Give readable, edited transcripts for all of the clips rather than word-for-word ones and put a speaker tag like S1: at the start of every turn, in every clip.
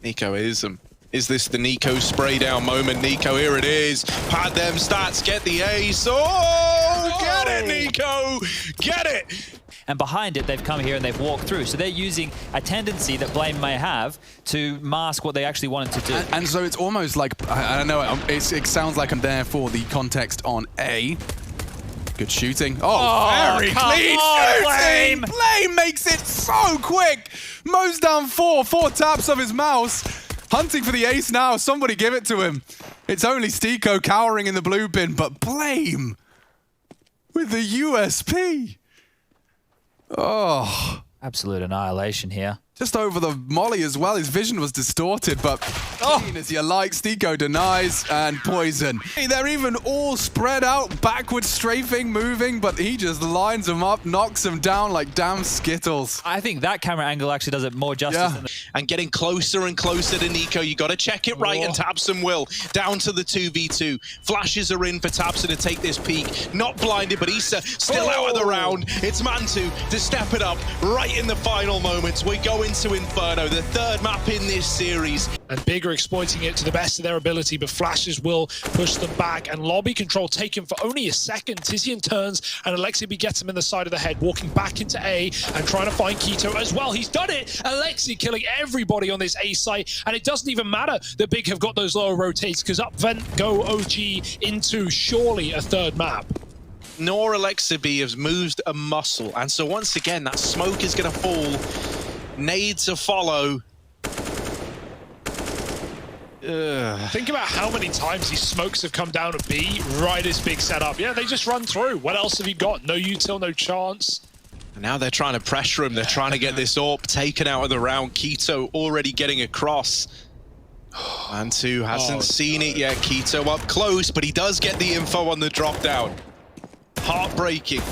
S1: niko is this the niko spray down moment? niko, here it is. Pad them stats, get the ace. Oh, get it, niko, get it.
S2: And behind it, they've come here and they've walked through. So they're using a tendency that blamE may have to mask what they actually wanted to do.
S3: And so it's almost like, I don't know, it sounds like I'm there for the context on A. Good shooting. Oh, very clean shooting! blamE makes it so quick! Mows down four taps of his mouse. Hunting for the ace now, somebody give it to him. It's only stiko cowering in the blue bin, but blamE with the USP. Oh.
S2: Absolute annihilation here.
S3: Just over the molly as well. His vision was distorted, but clean as you like. stiko denies, and poizon. Hey, they're even all spread out, backward strafing, moving, but he just lines them up, knocks them down like damn Skittles.
S2: I think that camera angle actually does it more justice than
S1: and getting closer and closer to niko. You got to check it right, and tabseN will. Down to the 2v2. Flashes are in for tabseN to take this peek. Not blinded, but Issa still out of the round. It's Mantu to step it up right in the final moments. We go into Inferno, the third map in this series.
S4: And Big are exploiting it to the best of their ability, but flashes will push them back. And lobby control taken for only a second. tiziaN turns, and Elige gets him in the side of the head, walking back into A and trying to find qikert as well. He's done it! Elige killing everybody on this A site, and it doesn't even matter that Big have got those lower rotates, because up vent go OG into surely a third map.
S1: Nor Elige has moved a muscle, and so once again, that smoke is going to fall. Nade to follow.
S4: Think about how many times these smokes have come down to B right as Big setup. Yeah, they just run through. What else have you got? No util, no chance.
S1: And now they're trying to pressure him. They're trying to get this AWP taken out of the round. qikert already getting across. Mantu hasn't seen it yet. qikert up close, but he does get the info on the drop down. Heartbreaking.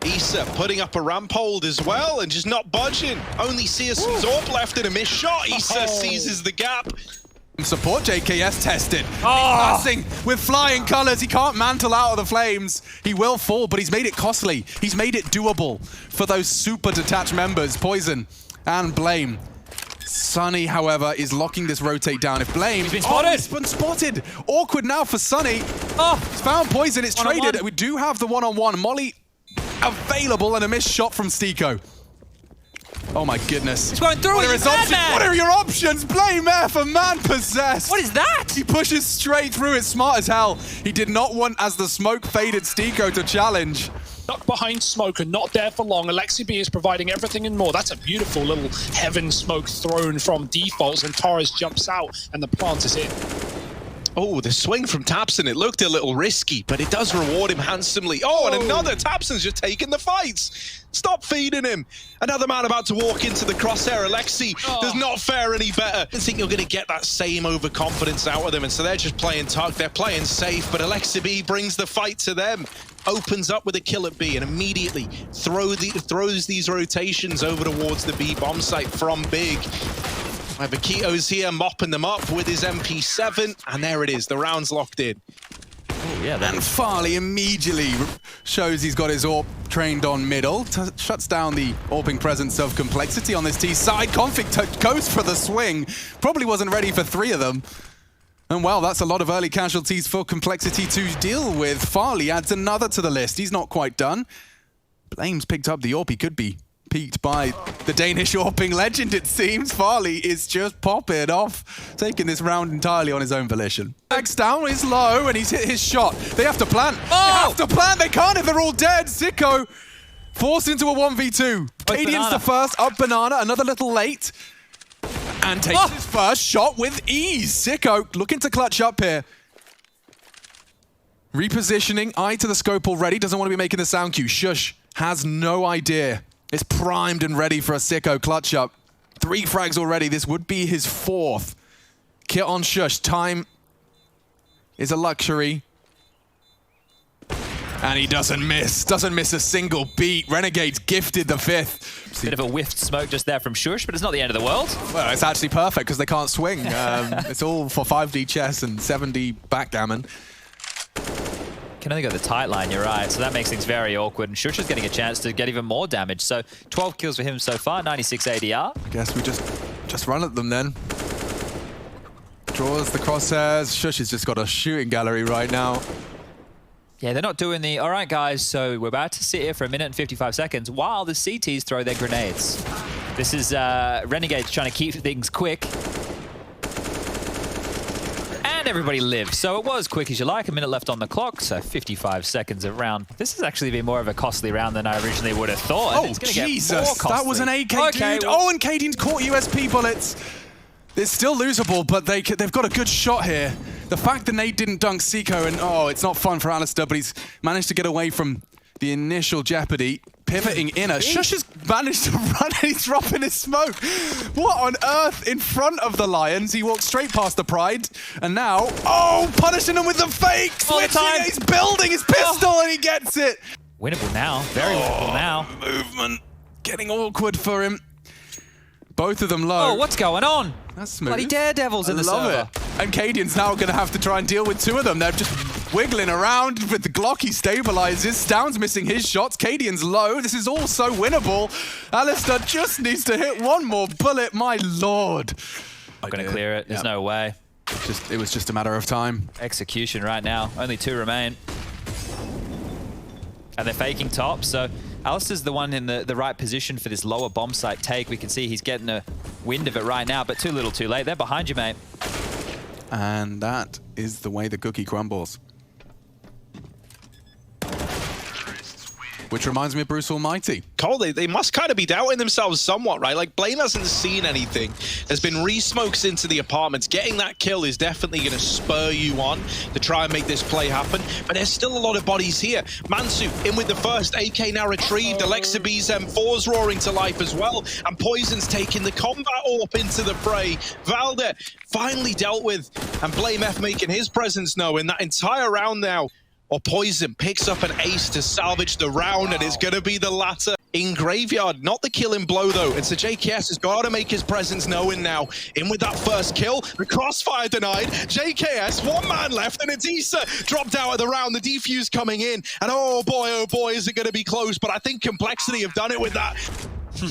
S1: Issa putting up a ramp hold as well and just not budging. Only syrsoN's AWP left in a missed shot. Issa seizes the gap.
S3: Support JKS tested. Passing with flying colors. He can't mantle out of the flames. He will fall, but he's made it costly. He's made it doable for those super detached members, poizon and blamE. Sunny, however, is locking this rotate down. If blamE...
S2: He's been spotted!
S3: He's been spotted! Awkward now for Sunny. He's found poizon. It's traded. We do have the one-on-one. Molly available, and a missed shot from stiko. Oh my goodness.
S2: He's going through.
S3: What are his options? What are your options? blamE F, a man possessed.
S2: What is that?
S3: He pushes straight through it, smart as hell. He did not want, as the smoke faded, stiko to challenge.
S4: Stuck behind smoke and not there for long. Elige is providing everything and more. That's a beautiful little heaven smoke thrown from defaults, and Torres jumps out and the plant is in.
S1: Oh, the swing from tabseN, it looked a little risky, but it does reward him handsomely. Oh, and another tabseN's just taking the fights. Stop feeding him. Another man about to walk into the crosshair. Elige does not fare any better. I think you're going to get that same overconfidence out of them, and so they're just playing tuck. They're playing safe, but Elige brings the fight to them. Opens up with a kill at B and immediately throws these rotations over towards the B bomb site from Big. Vakito's here mopping them up with his MP7, and there it is, the round's locked in.
S3: And Farley immediately shows he's got his AWP trained on middle, shuts down the AWPing presence of complexity on this T side. kOnfig goes for the swing, probably wasn't ready for 3 of them. And well, that's a lot of early casualties for complexity to deal with. Farley adds another to the list. He's not quite done. blamE's picked up the AWP. He could be peaked by the Danish AWPing legend, it seems. Farley is just popping off, taking this round entirely on his own volition. Backs down, he's low, and he's hit his shot. They have to plant. They have to plant. They can't if they're all dead. syrsoN forced into a 1v2. Cadian's the first, up banana, another little late. And takes his first shot with ease. syrsoN looking to clutch up here. Repositioning, eye to the scope already. Doesn't want to be making the sound cue. Shush has no idea. It's primed and ready for a syrsoN clutch up. 3 frags already. This would be his 4th. Kit on Shush. Time is a luxury. And he doesn't miss. Doesn't miss a single beat. Renegades gifted the 5th.
S2: Bit of a whiffed smoke just there from Shush, but it's not the end of the world.
S3: Well, it's actually perfect because they can't swing. It's all for 5D chess and 7D backgammon.
S2: Can only go the tight line, you're right. So that makes things very awkward. And Shush is getting a chance to get even more damage. So 12 kills for him so far, 96 ADR.
S3: I guess we just run at them then. draws the crosshairs. Shush has just got a shooting gallery right now.
S2: Yeah, they're not doing the, all right, guys, so we're about to sit here for 1 minute and 55 seconds while the CTs throw their grenades. This is Renegades trying to keep things quick. And everybody lives. So it was quick as you like, 1 minute left on the clock, so 55 seconds of round. This has actually been more of a costly round than I originally would have thought.
S3: Oh,
S2: it's gonna
S3: Jesus,
S2: get more costly.
S3: that was an AK,
S2: okay,
S3: dude.
S2: well,
S3: Oh, and Cadian's caught USP bullets. It's still losable, but they've got a good shot here. The fact that Nate didn't dunk Seiko, and oh, it's not fun for Alistair, but he's managed to get away from the initial jeopardy. Pivoting inner. Shush has managed to run and he's dropping his smoke. What on earth in front of the Lions? He walked straight past the Pride, and now, oh, punishing him with the fake. Switching, he's building his pistol and he gets it.
S2: Winnable now, very winnable now.
S3: Movement getting awkward for him. Both of them low.
S2: Oh, what's going on?
S3: That's smooth.
S2: Bloody daredevils in the
S3: love
S2: server.
S3: it. And Cadian's now going to have to try and deal with two of them. They're just wiggling around with the Glock. He stabilizes. Stound's missing his shots. Cadian's low. This is all so winnable. Alistair just needs to hit one more bullet. My lord.
S2: Not going to clear it. There's no way.
S3: It was just a matter of time.
S2: Execution right now. Only 2 remain. And they're faking top, so Alistair's the one in the right position for this lower bomb site take. We can see he's getting a wind of it right now, but too little too late. They're behind you, mate.
S3: And that is the way the cookie crumbles. Which reminds me of Bruce Almighty.
S1: Cole, they must kind of be doubting themselves somewhat, right? Like, Blame hasn't seen anything. There's been re-smokes into the apartments. Getting that kill is definitely going to spur you on to try and make this play happen. But there's still a lot of bodies here. Mansu in with the first, AK now retrieved. Alexa B's M4's roaring to life as well. And poizon's taking the combat AWP into the fray. Valde finally dealt with. And Blame F making his presence known that entire round now. Or poizon picks up an ace to salvage the round, and it's going to be the latter in Graveyard. Not the killing blow, though. And so JKS has got to make his presence known now. In with that first kill. The crossfire denied. JKS, 1 man left, and it's Issa dropped out of the round. The defuse coming in. And oh boy, is it going to be close. But I think Complexity have done it with that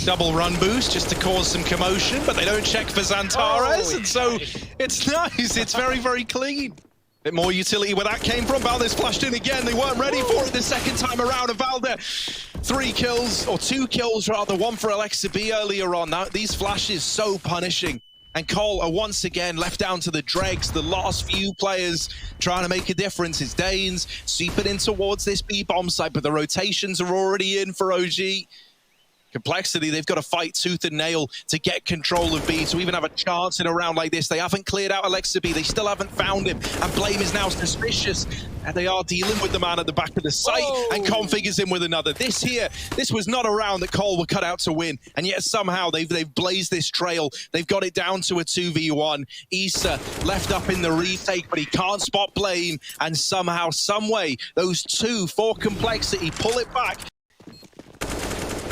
S1: double run boost just to cause some commotion. But they don't check for XANTARES. And so it's nice. It's very, very clean. Bit more utility where that came from. Valdez flashed in again. They weren't ready for it the second time around. And Valde, 3 kills, or 2 kills rather. 1 for Alexa B earlier on. Now, these flashes so punishing. And Cole are once again left down to the dregs. The last few players trying to make a difference. It's Danes sweeping in towards this B bomb site, but the rotations are already in for OG. Complexity, they've got to fight tooth and nail to get control of B, to even have a chance in a round like this. They haven't cleared out Alexa B, they still haven't found him, and Blame is now suspicious, and they are dealing with the man at the back of the site, and kOnfig is in with another. This was not a round that Cole were cut out to win, and yet somehow they've blazed this trail. They've got it down to a 2v1. Issa left up in the retake, but he can't spot Blame, and somehow, someway, those 2 for Complexity pull it back.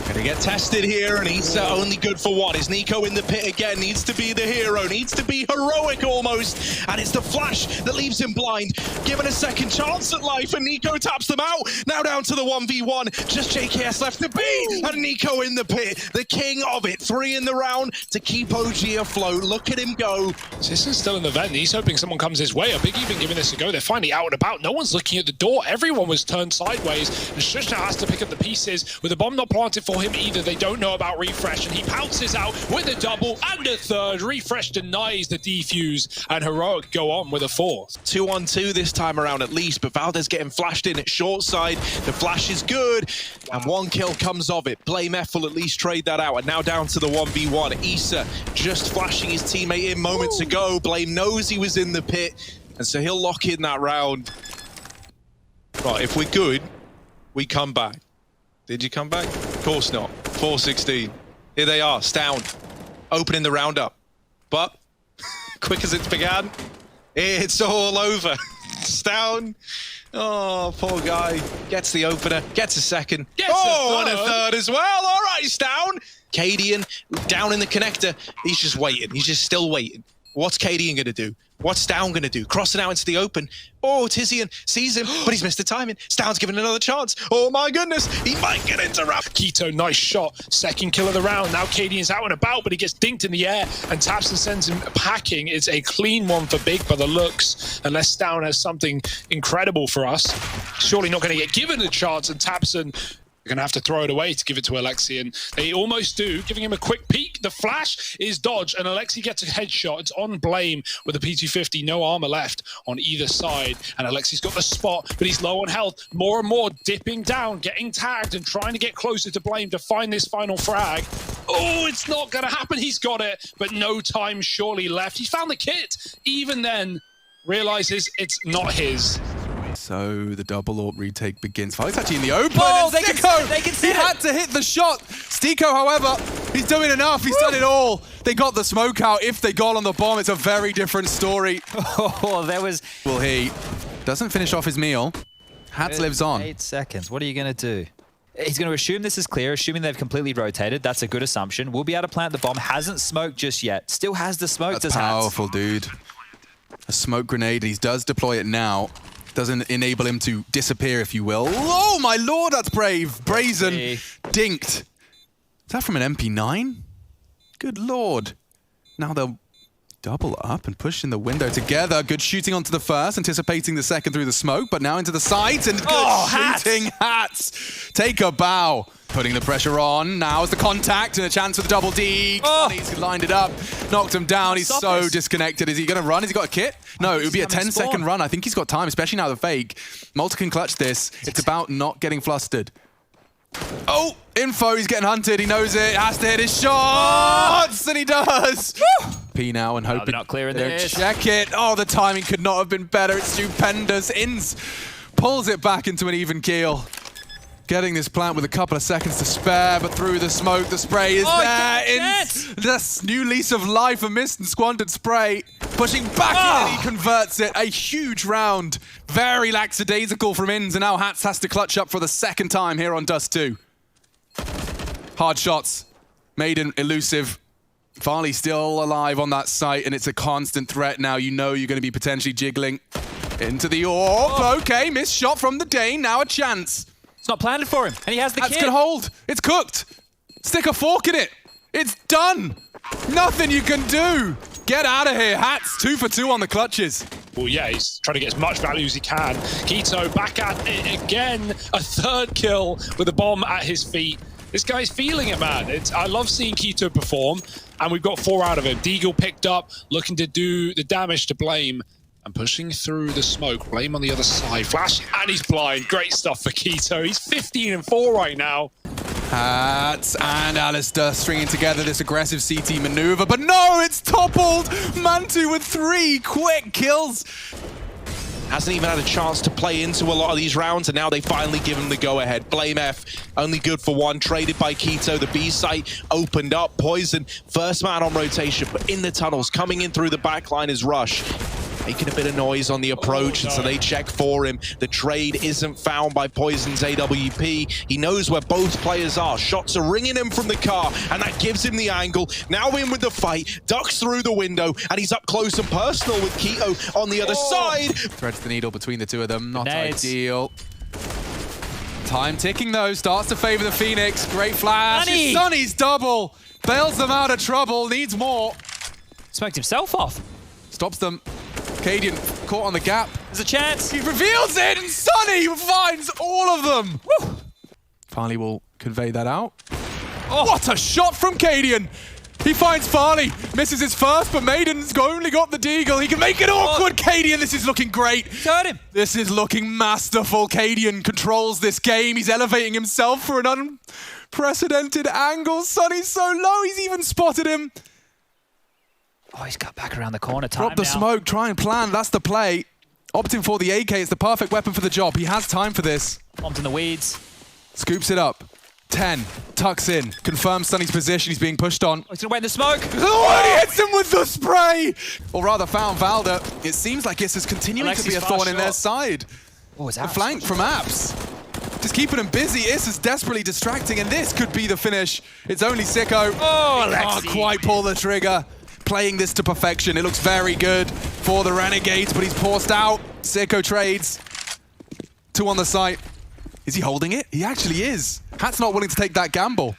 S1: Gonna get tested here, and Issa only good for 1. Is niko in the pit again? Needs to be the hero, needs to be heroic almost, and it's the flash that leaves him blind. Given a second chance at life, and niko taps them out. Now down to the 1v1, just JKS left to be, and niko in the pit, the king of it. 3 in the round to keep OG afloat. Look at him go.
S4: Sisson's still in the vent. He's hoping someone comes his way. Big even giving this a go. They're finally out and about. No one's looking at the door. Everyone was turned sideways, and Shush now has to pick up the pieces with the bomb not planted for him either. They don't know about Refresh, and he pounces out with a double and a third. Refresh denies the defuse, and Heroic go on with a 4th.
S1: 2-on-2 this time around at least, but Valdez getting flashed in at short side. The flash is good, and 1 kill comes of it. Blame F will at least trade that out, and now down to the 1v1. Issa just flashing his teammate in moments ago. Blame knows he was in the pit, and so he'll lock in that round. Right, if we're good, we come back. Did you come back? Of course not. 4-16. Here they are, Stound, opening the roundup. But, quick as it began, it's all over. Stound, oh, poor guy, gets the opener, gets a second. And a third as well. All right, Stound. Cadian, down in the connector. He's just waiting. He's just still waiting. What's kadiaN going to do? What's Down going to do? Crossing out into the open. Oh, tiziaN sees him, but he's missed the timing. Stound's given another chance. Oh my goodness, he might get interrupted.
S4: Keto, nice shot. Second kill of the round. Now kadiaN's out and about, but he gets dinked in the air, and tabseN sends him packing. It's a clean one for Big by the looks, unless Down has something incredible for us. Surely not going to get given a chance, and tabseN are going to have to throw it away to give it to Elige, and they almost do, giving him a quick peek. The flash is dodged, and Elige gets a headshot. It's on Blame with a P250, no armor left on either side, and Alexi's got the spot, but he's low on health. More and more dipping down, getting tagged, and trying to get closer to Blame to find this final frag. Oh, it's not going to happen. He's got it, but no time surely left. He found the kit. Even then, realizes it's not his.
S3: So the double AWP retake begins. Fallie's actually in the open.
S2: Oh,
S3: they
S2: can see
S3: he
S2: it.
S3: had to hit the shot. Stiko, however, he's doing enough. He's done it all. They got the smoke out. If they got on the bomb, it's a very different story.
S2: Oh, there was...
S3: Well, he doesn't finish off his meal. Hats lives on.
S2: 8 seconds. What are you going to do? He's going to assume this is clear, assuming they've completely rotated. That's a good assumption. We'll be able to plant the bomb. Hasn't smoked just yet. Still has the smoke.
S3: That's powerful, dude. A smoke grenade. He does deploy it now. Doesn't enable him to disappear, if you will. Oh, my lord, that's brave. Brazen. Dinked. Is that from an MP9? Good lord. Now they'll double up and push in the window together. Good shooting onto the first, anticipating the second through the smoke, but now into the sides, and good shooting. Hats. Take a bow. Putting the pressure on. Now is the contact and a chance for the double D. He's lined it up. Knocked him down. He's so disconnected. Is he going to run? Has he got a kit? No, it would be a 10-second run. I think he's got time, especially now the fake. Multi can clutch this. It's about not getting flustered. Oh, info. He's getting hunted. He knows it. Has to hit his shots. And he does. P now and hoping
S2: they're not clearing this.
S3: Check it. Oh, the timing could not have been better. It's stupendous. Ins pulls it back into an even keel. Getting this plant with a couple of seconds to spare, but through the smoke, the spray is there. Ins, this new lease of life, a missed and squandered spray. Pushing back in, and he converts it. A huge round. Very lackadaisical from Ins, and now Hats has to clutch up for the second time here on Dust 2. Hard shots. Maiden elusive. Farley still alive on that site, and it's a constant threat now. You know you're going to be potentially jiggling into the orb. Okay, missed shot from the Dane. Now a chance.
S2: It's not planted for him, and he has the
S3: Hats
S2: kit.
S3: can hold. It's cooked. Stick a fork in it. It's done. Nothing you can do. Get out of here. Hats 2 for 2 on the clutches.
S4: Well, yeah, he's trying to get as much value as he can. Keto back at it again. A third kill with a bomb at his feet. This guy's feeling it, man. I love seeing Keto perform, and we've got 4 out of him. Deagle picked up, looking to do the damage to Blame. And pushing through the smoke. Blame on the other side. Flash, and he's blind. Great stuff for Keto. He's 15-4 right now.
S3: Hats and Alistair stringing together this aggressive CT maneuver. But no, it's toppled. Mantu with 3 quick kills.
S1: Hasn't even had a chance to play into a lot of these rounds, and now they finally give him the go-ahead. Blame F, only good for 1, traded by Keto. The B site opened up. poizon, first man on rotation, but in the tunnels, coming in through the back line is Rush. Making a bit of noise on the approach, and so they check for him. The trade isn't found by poizon's AWP. He knows where both players are. Shots are ringing him from the car, and that gives him the angle. Now in with the fight, ducks through the window, and he's up close and personal with Keto on the other side.
S3: Threads the needle between the two of them. Not
S2: Nades.
S3: ideal. Time ticking though, starts to favor the Phoenix. Great flash.
S2: Sunny.
S3: Sunny's double. Bails them out of trouble, needs more.
S2: Smoked himself off.
S3: Stops them. kadiaN caught on the gap.
S2: There's a chance.
S3: He reveals it, and Sunny finds all of them. Woo. Farley will convey that out. Oh, what a shot from kadiaN. He finds Farley, misses his first, but Maiden's only got the deagle. He can make it awkward. kadiaN, this is looking great.
S2: Got him.
S3: This is looking masterful. kadiaN controls this game. He's elevating himself for an unprecedented angle. Sunny's so low, he's even spotted him.
S2: Oh, he's got back around the corner.
S3: Drop the smoke, try and plan. That's the play. Opting for the AK. It's the perfect weapon for the job. He has time for this.
S2: Bombs in the weeds.
S3: Scoops it up. 10. Tucks in. Confirms Sunny's position. He's being pushed on.
S2: Oh, he's going to wait in the smoke.
S3: Oh, and he hits him with the spray! Or rather, found Valda. It seems like this is continuing to be a thorn in their side.
S2: Oh, it's
S3: A
S2: out.
S3: flank from Apps. Just keeping him busy. Is is desperately distracting, and this could be the finish. It's only Sicko.
S2: Oh,
S3: He can't
S2: Alexi.
S3: quite pull the trigger. playing this to perfection. It looks very good for the Renegades, but he's forced out. syrsoN trades. 2 on the site. Is he holding it? He actually is. Hat's not willing to take that gamble.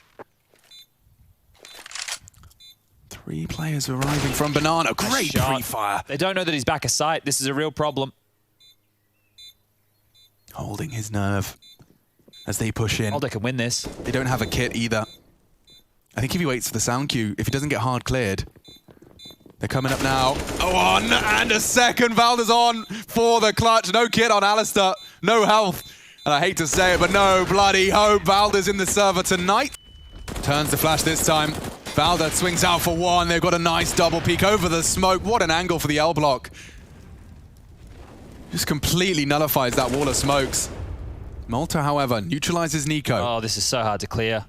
S3: 3 players arriving from Banana. Great pre-fire.
S2: They don't know that he's back a site. This is a real problem.
S3: Holding his nerve as they push in.
S2: Alder can win this.
S3: They don't have a kit either. I think if he waits for the sound cue, if he doesn't get hard cleared, they're coming up now. Oh, on and a second. Valda's on for the clutch. No kit on Alistair. No health. And I hate to say it, but no bloody hope. Valda's in the server tonight. Turns the flash this time. Valda swings out for 1. They've got a nice double peek over the smoke. What an angle for the L block. Just completely nullifies that wall of smokes. Malta, however, neutralizes niko.
S2: Oh, this is so hard to clear.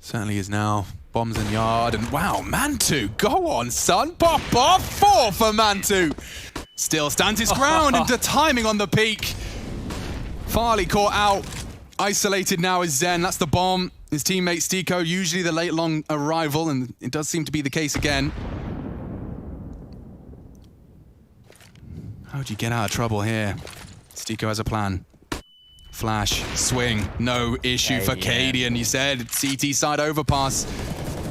S3: Certainly is now. Bombs in yard, and wow, Mantu, go on, son. Pop off. 4 for Mantu. Still stands his ground into timing on the peak. Farley caught out. Isolated now is Zen. That's the bomb. His teammate Stiko, usually the late long arrival, and it does seem to be the case again. How'd you get out of trouble here? Stiko has a plan. Flash, swing, no issue for kadiaN. You said CT side overpass.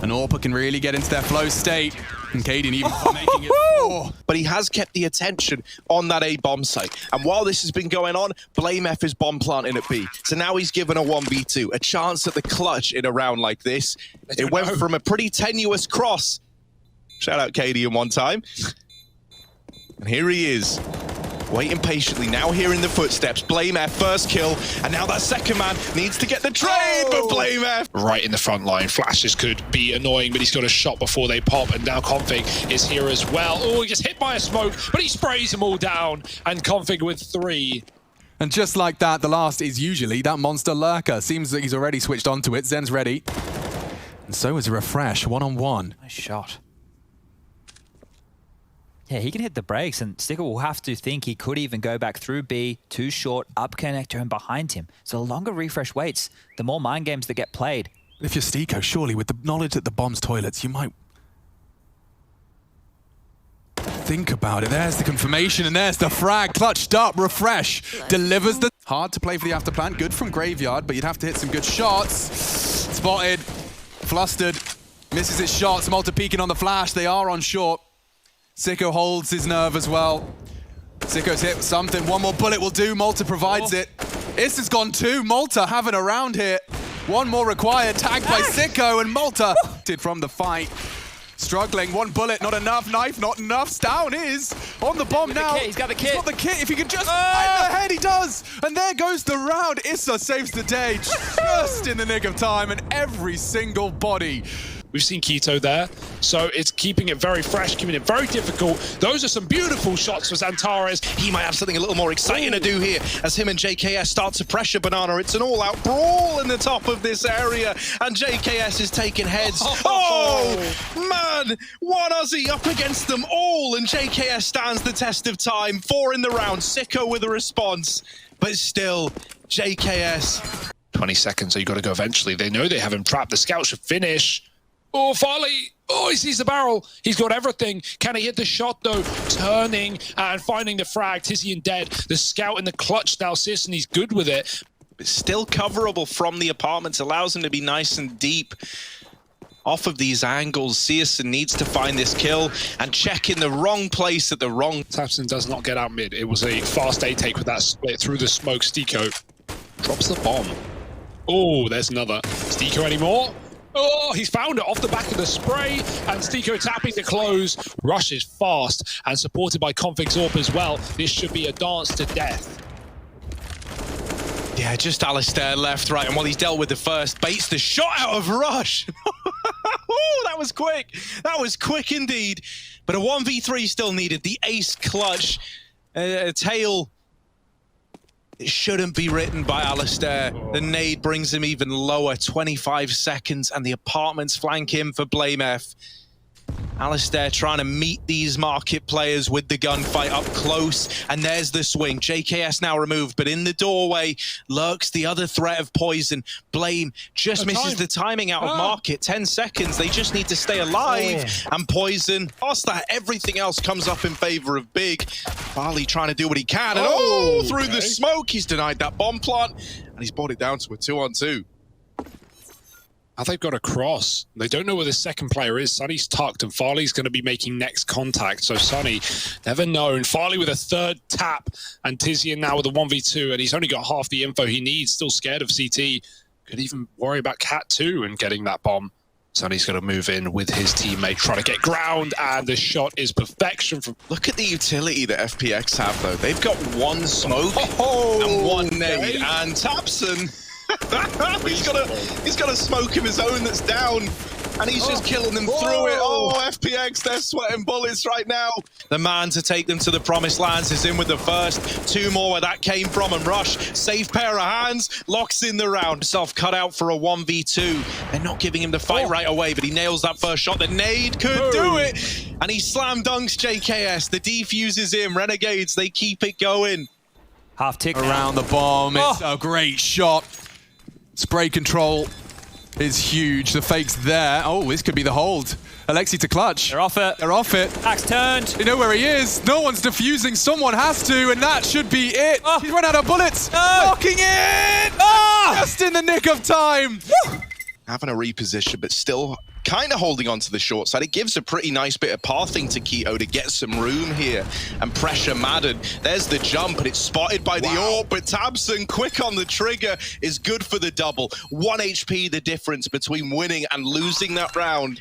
S3: And Orpa can really get into their flow state. And kadiaN even making it 4.
S1: But he has kept the attention on that A bomb site. And while this has been going on, blamef is bomb planting at B. So now he's given a 1v2, a chance at the clutch in a round like this. It went from a pretty tenuous cross. Shout out kadiaN one time. And here he is, waiting patiently, now hearing the footsteps. blamef, first kill, and now that second man needs to get the trade, but blamef
S4: right in the front line. Flashes could be annoying, but he's got a shot before they pop, and now kOnfig is here as well. Oh, he gets hit by a smoke, but he sprays them all down, and kOnfig with 3.
S3: And just like that, the last is usually that monster lurker. Seems that he's already switched onto it. Zen's ready. And so is a refresh, 1-on-1.
S2: Nice shot. Yeah, he can hit the brakes, and Sticker will have to think he could even go back through B, too short, up connector and behind him. So the longer refresh waits, the more mind games that get played.
S3: If you're Stiko, surely with the knowledge that the bomb's toilets, you might think about it. There's the confirmation, and there's the frag. Clutched up, refresh, delivers the... Hard to play for the after plant, good from Graveyard, but you'd have to hit some good shots. Spotted, flustered, misses his shots, Malta peeking on the flash, they are on short. syrsoN holds his nerve as well. syrsoN's hit something. 1 more bullet will do. Malta provides it. Is has gone 2. Malta having a round here. 1 more required. Tagged by syrsoN, and Malta did from the fight. Struggling. 1 bullet, not enough. Knife, not enough. Down is on the bomb now.
S2: He's got the kit.
S3: He's got the kit. If he can just find the head, he does. And there goes the round. Issa saves the day just in the nick of time, and every single body.
S4: We've seen Keto there, so it's keeping it very fresh, keeping it very difficult. Those are some beautiful shots for XANTARES.
S1: He might have something a little more exciting to do here as him and JKS start to pressure Banana. It's an all-out brawl in the top of this area, and JKS is taking heads. Oh, man! 1 Aussie up against them all, and JKS stands the test of time. 4 in the round. syrsoN with a response, but still, JKS.
S4: 20 seconds, so you got to go eventually. They know they have him trapped. The scout should finish. Oh, Farley! Oh, he sees the barrel. He's got everything. Can he hit the shot, though? Turning and finding the frag. tiziaN dead. The scout in the clutch now. syrsoN, he's good with it.
S1: It's still coverable from the apartments. Allows him to be nice and deep off of these angles. syrsoN needs to find this kill and check in the wrong place at the wrong...
S4: tabseN does not get out mid. It was a fast A take with that split through the smoke. Stiko drops the bomb. Oh, there's another. Stiko anymore? Oh, he's found it off the back of the spray, and Stiko tapping to close. Rushes fast and supported by kOnfig's AWP as well. This should be a dance to death.
S1: Yeah, just Alistair left, right, and while he's dealt with the first, baits the shot out of Rush. Oh, that was quick. That was quick indeed. But a 1v3 still needed. The ace clutch, a tail. It shouldn't be written by Alistair. The nade brings him even lower, 25 seconds, and the apartments flank him for blamef. Alistair trying to meet these market players with the gunfight up close, and there's the swing. JKS now removed, but in the doorway lurks the other threat of poizon. Blame just misses the timing out of market. 10 seconds, they just need to stay alive, and poizon, past that, everything else comes up in favor of Big. Farley trying to do what he can, and through the smoke, he's denied that bomb plant, and he's brought it down to a 2-on-2.
S4: Now they've got a cross. They don't know where the second player is. Sunny's tucked, and Farley's going to be making next contact. So Sunny, never known. Farley with a third tap, and tiziaN now with a 1v2, and he's only got half the info he needs. Still scared of CT. Could even worry about Cat 2 and getting that bomb. Sunny's going to move in with his teammate, trying to get ground, and the shot is perfection. From
S1: Look at the utility that FPX have, though. They've got one smoke and one nade, and tabseN... he's got a smoke of his own that's down, and he's just killing them through it. FPX, they're sweating bullets right now. The man to take them to the promised lands is in with the first. 2 more where that came from, and Rush, safe pair of hands, locks in the round. Self cut out for a 1v2. They're not giving him the fight right away, but he nails that first shot. The nade could do it, and he slam dunks JKS. The defuse is in. Renegades, they keep it going.
S2: Half tick
S3: around the bomb. It's a great shot. Spray control is huge. The fake's there. Oh, this could be the hold. Alexi to clutch.
S2: They're off it.
S3: They're off it.
S2: Axe turned.
S3: You know where he is. No one's defusing. Someone has to, and that should be it. He's run out of bullets. Locking in. Just in the nick of time.
S1: Having a reposition, but still kind of holding on to the short side. It gives a pretty nice bit of pathing to keto to get some room here and pressure Madden. There's the jump, and it's spotted by the AWP, but tabseN, quick on the trigger, is good for the double. 1 HP the difference between winning and losing that round.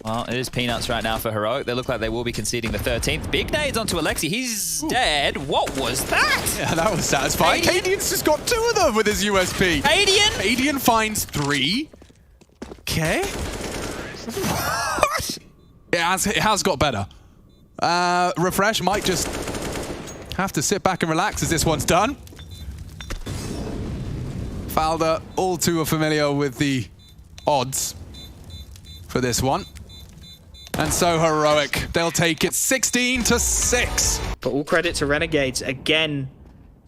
S2: Well, it is peanuts right now for Heroic. They look like they will be conceding the 13th. Big nades onto Alexi. He's dead. What was that?
S3: Yeah, that was satisfying. cadiaN's just got 2 of them with his USP. cadiaN finds 3. Okay. What? It has got better. Refresh might just have to sit back and relax as this one's done. Falder, all too familiar with the odds for this one. And so Heroic, they'll take it 16-6.
S5: But all credit to Renegades again.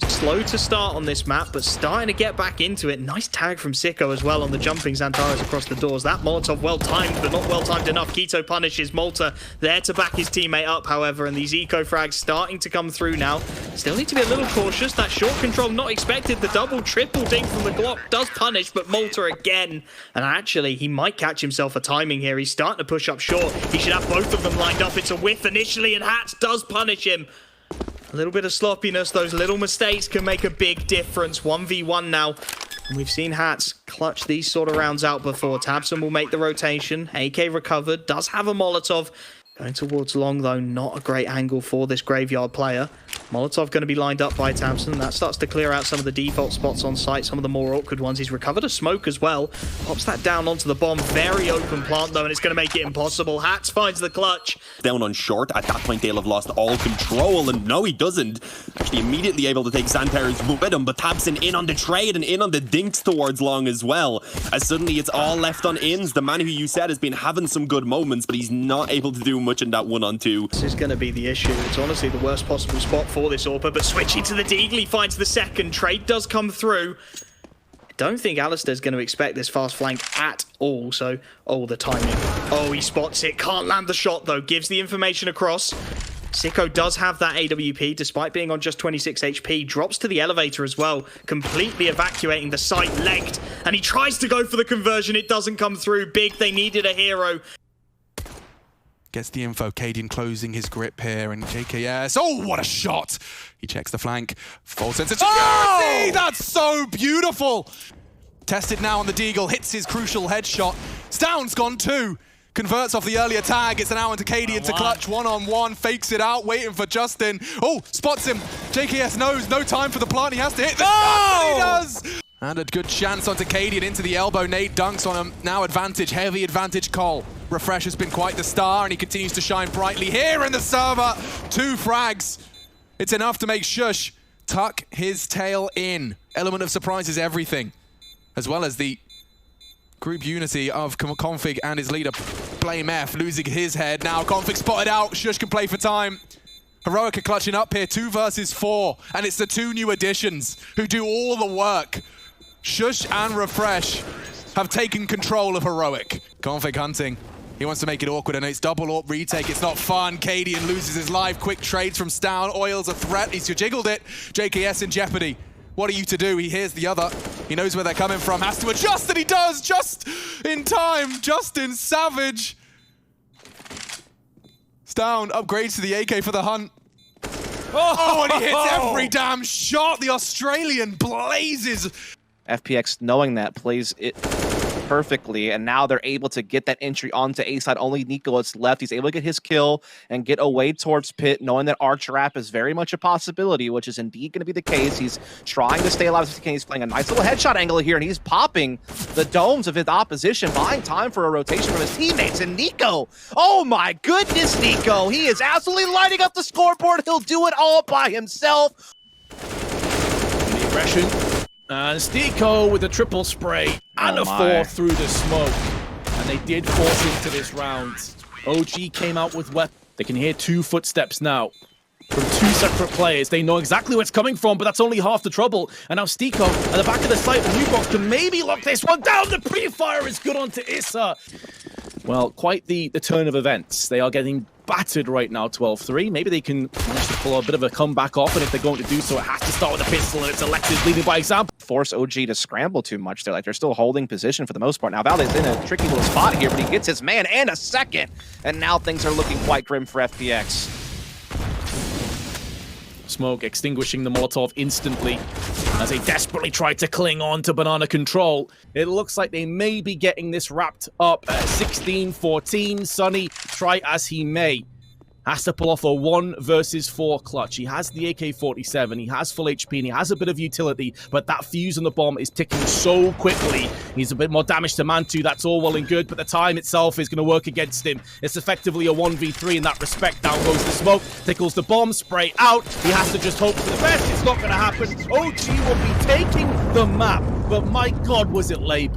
S5: Slow to start on this map, but starting to get back into it. Nice tag from syrsoN as well on the jumping XANTARES across the doors. That Molotov well-timed, but not well-timed enough. keto punishes Malta there to back his teammate up, however, and these eco frags starting to come through now. Still need to be a little cautious. That short control not expected. The double, triple ding from the Glock does punish, but Malta again. And actually, he might catch himself a timing here. He's starting to push up short. He should have both of them lined up. It's a whiff initially, and Hats does punish him. A little bit of sloppiness, those little mistakes can make a big difference. 1v1 now. And we've seen Hats clutch these sort of rounds out before. tabseN will make the rotation. AK recovered, does have a Molotov. Going towards long, though, not a great angle for this graveyard player. Molotov going to be lined up by tabseN. That starts to clear out some of the default spots on site, some of the more awkward ones. He's recovered a smoke as well. Pops that down onto the bomb. Very open plant, though, and it's going to make it impossible. Hats finds the clutch.
S6: Down on short. At that point, they'll have lost all control, and no, he doesn't. Actually, immediately able to take XANTARES with him, but tabseN in on the trade and in on the dinks towards long as well. As suddenly it's all left on ins. The man who you said has been having some good moments, but he's not able to do much in that 1-on-2.
S5: This is going to be the issue. It's honestly the worst possible spot for this AWP, but switching to the Deagle, finds the second. Trade does come through. I don't think Alistair's going to expect this fast flank at all, so, the timing. He spots it. Can't land the shot, though. Gives the information across. syrsoN does have that AWP, despite being on just 26 HP. Drops to the elevator as well, completely evacuating the site, legged. And he tries to go for the conversion. It doesn't come through. Big, they needed a hero.
S3: Gets the info. cadiaN closing his grip here, and JKS. Oh, what a shot! He checks the flank. Full sense of security! That's so beautiful! Tested now on the Deagle. Hits his crucial headshot. Stown's gone too. Converts off the earlier tag. It's now into cadiaN to clutch. 1-on-1. Fakes it out. Waiting for Justin. Oh, spots him. JKS knows. No time for the plant. He has to hit the shot. He does! And a good chance onto cadiaN into the elbow. Nate dunks on him. Now advantage. Heavy advantage call. Refresh has been quite the star, and he continues to shine brightly here in the server. 2 frags. It's enough to make Shush tuck his tail in. Element of surprise is everything, as well as the group unity of kOnfig and his leader. Blame F, losing his head. Now kOnfig spotted out. Shush can play for time. Heroic are clutching up here, 2 versus 4. And it's the 2 new additions who do all the work. Shush and Refresh have taken control of Heroic. kOnfig hunting. He wants to make it awkward, and it's double AWP retake. It's not fun. cadiaN loses his life. Quick trades from Stown. Oil's a threat. He's jiggled it. JKS in jeopardy. What are you to do? He hears the other. He knows where they're coming from. Has to adjust, and he does just in time. Justin Savage. Stown upgrades to the AK for the hunt. Oh, and he hits every damn shot. The Australian blazes.
S7: FPX, knowing that, plays it perfectly, and now they're able to get that entry onto A side. Only niko is left. He's able to get his kill and get away towards pit, knowing that our trap is very much a possibility, which is indeed going to be the case. He's trying to stay alive as he can. He's playing a nice little headshot angle here, and he's popping the domes of his opposition, buying time for a rotation from his teammates. And niko, oh my goodness, niko, he is absolutely lighting up the scoreboard. He'll do it all by himself.
S8: The aggression. And niko with a triple spray and a 4 through the smoke. And they did force into this round. OG came out with weapons. They can hear 2 footsteps now from 2 separate players. They know exactly where it's coming from, but that's only half the trouble. And now niko at the back of the site, the new box can maybe lock this one down. The pre-fire is good onto Issa. Well, quite the turn of events. They are getting battered right now, 12-3. Maybe they can manage to pull a bit of a comeback off, and if they're going to do so, it has to start with a pistol, and it's Alexis leading by example.
S7: Force OG to scramble too much. They're still holding position for the most part. Now Valdez's in a tricky little spot here, but he gets his man and a second. And now things are looking quite grim for FPX.
S8: Smoke extinguishing the Molotov instantly as they desperately try to cling on to banana control. It looks like they may be getting this wrapped up at 16-14. Sunny, try as he may, has to pull off a 1 versus 4 clutch. He has the AK-47, he has full HP, and he has a bit of utility, but that fuse on the bomb is ticking so quickly. He's a bit more damage to Mantu, that's all well and good, but the time itself is going to work against him. It's effectively a 1v3 in that respect. Down goes the smoke, tickles the bomb, spray out. He has to just hope for the best. It's not going to happen. OG will be taking the map, but my God, was it late.